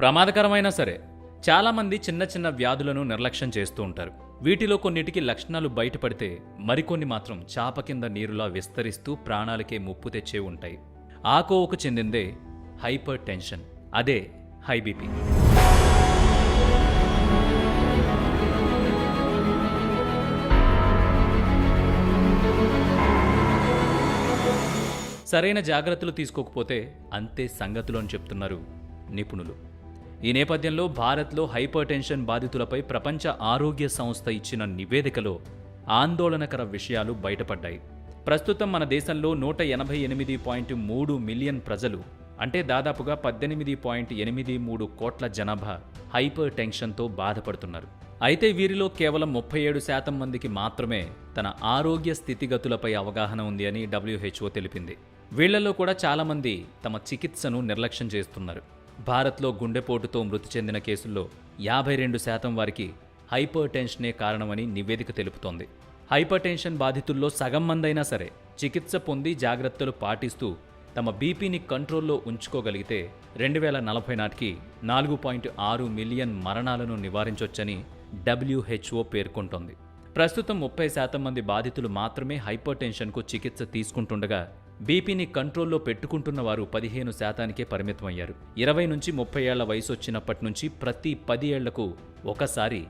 ప్రమాదకరమైనా సరే చాలామంది చిన్న చిన్న వ్యాధులను నిర్లక్ష్యం చేస్తూ ఉంటారు. వీటిలో కొన్నిటికి లక్షణాలు బయటపడితే మరికొన్ని మాత్రం చాప కింద నీరులా విస్తరిస్తూ ప్రాణాలకే ముప్పు తెచ్చే ఉంటాయి. ఆ కోవకు చెందిందే హైపర్ టెన్షన్, అదే హై బీపీ. సరైన జాగ్రత్తలు తీసుకోకపోతే అంతే సంగతులు అని చెప్తున్నారు నిపుణులు. ఈ నేపథ్యంలో భారత్లో హైపర్ టెన్షన్ బాధితులపై ప్రపంచ ఆరోగ్య సంస్థ ఇచ్చిన నివేదికలో ఆందోళనకర విషయాలు బయటపడ్డాయి. ప్రస్తుతం మన దేశంలో 188.3 మిలియన్ ప్రజలు, అంటే దాదాపుగా 18.83 కోట్ల జనాభా హైపర్ టెన్షన్తో బాధపడుతున్నారు. అయితే వీరిలో కేవలం 37% మందికి మాత్రమే తన ఆరోగ్య స్థితిగతులపై అవగాహన ఉంది అని WHO తెలిపింది. వీళ్లలో కూడా చాలామంది తమ చికిత్సను నిర్లక్ష్యం చేస్తున్నారు. భారత్లో గుండెపోటుతో మృతి చెందిన కేసుల్లో 52% వారికి హైపర్ టెన్షనే కారణమని నివేదిక తెలుపుతోంది. హైపర్ టెన్షన్ బాధితుల్లో సగం మందైనా సరే చికిత్స పొంది జాగ్రత్తలు పాటిస్తూ తమ బీపీని కంట్రోల్లో ఉంచుకోగలిగితే 2040 నాటికి 4.6 మిలియన్ మరణాలను నివారించొచ్చని WHO పేర్కొంటోంది. ప్రస్తుతం 30% మంది బాధితులు మాత్రమే హైపర్ టెన్షన్కు చికిత్స తీసుకుంటుండగా బీపీని కంట్రోల్లో పెట్టుకుంటున్న వారు 15%కే పరిమితమయ్యారు. 20 నుంచి 30 ఏళ్ల వయసు వచ్చినప్పటి నుంచి ప్రతి 10 ఏళ్లకు ఒకసారి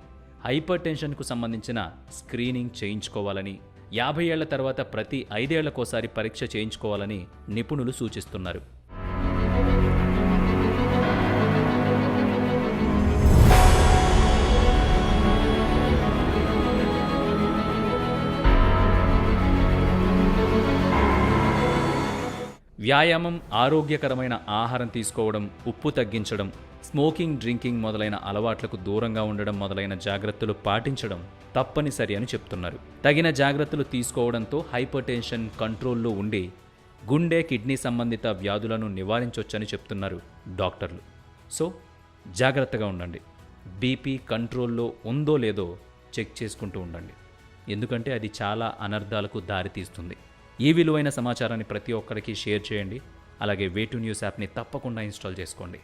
హైపర్ టెన్షన్కు సంబంధించిన స్క్రీనింగ్ చేయించుకోవాలని, 50 ఏళ్ల తర్వాత ప్రతి 5 ఏళ్లకోసారి పరీక్ష చేయించుకోవాలని నిపుణులు సూచిస్తున్నారు. వ్యాయామం, ఆరోగ్యకరమైన ఆహారం తీసుకోవడం, ఉప్పు తగ్గించడం, స్మోకింగ్, డ్రింకింగ్ మొదలైన అలవాట్లకు దూరంగా ఉండడం మొదలైన జాగ్రత్తలు పాటించడం తప్పనిసరి అని చెప్తున్నారు. తగిన జాగ్రత్తలు తీసుకోవడంతో హైపర్ టెన్షన్ కంట్రోల్లో ఉండి గుండె, కిడ్నీ సంబంధిత వ్యాధులను నివారించొచ్చని చెప్తున్నారు డాక్టర్లు. సో జాగ్రత్తగా ఉండండి. బీపీ కంట్రోల్లో ఉందో లేదో చెక్ చేసుకుంటూ ఉండండి. ఎందుకంటే అది చాలా అనర్థాలకు దారితీస్తుంది. ఈ విలువైన సమాచారాన్ని ప్రతి ఒక్కరికి షేర్ చేయండి. అలాగే వే2న్యూస్ యాప్ని తప్పకుండా ఇన్స్టాల్ చేసుకోండి.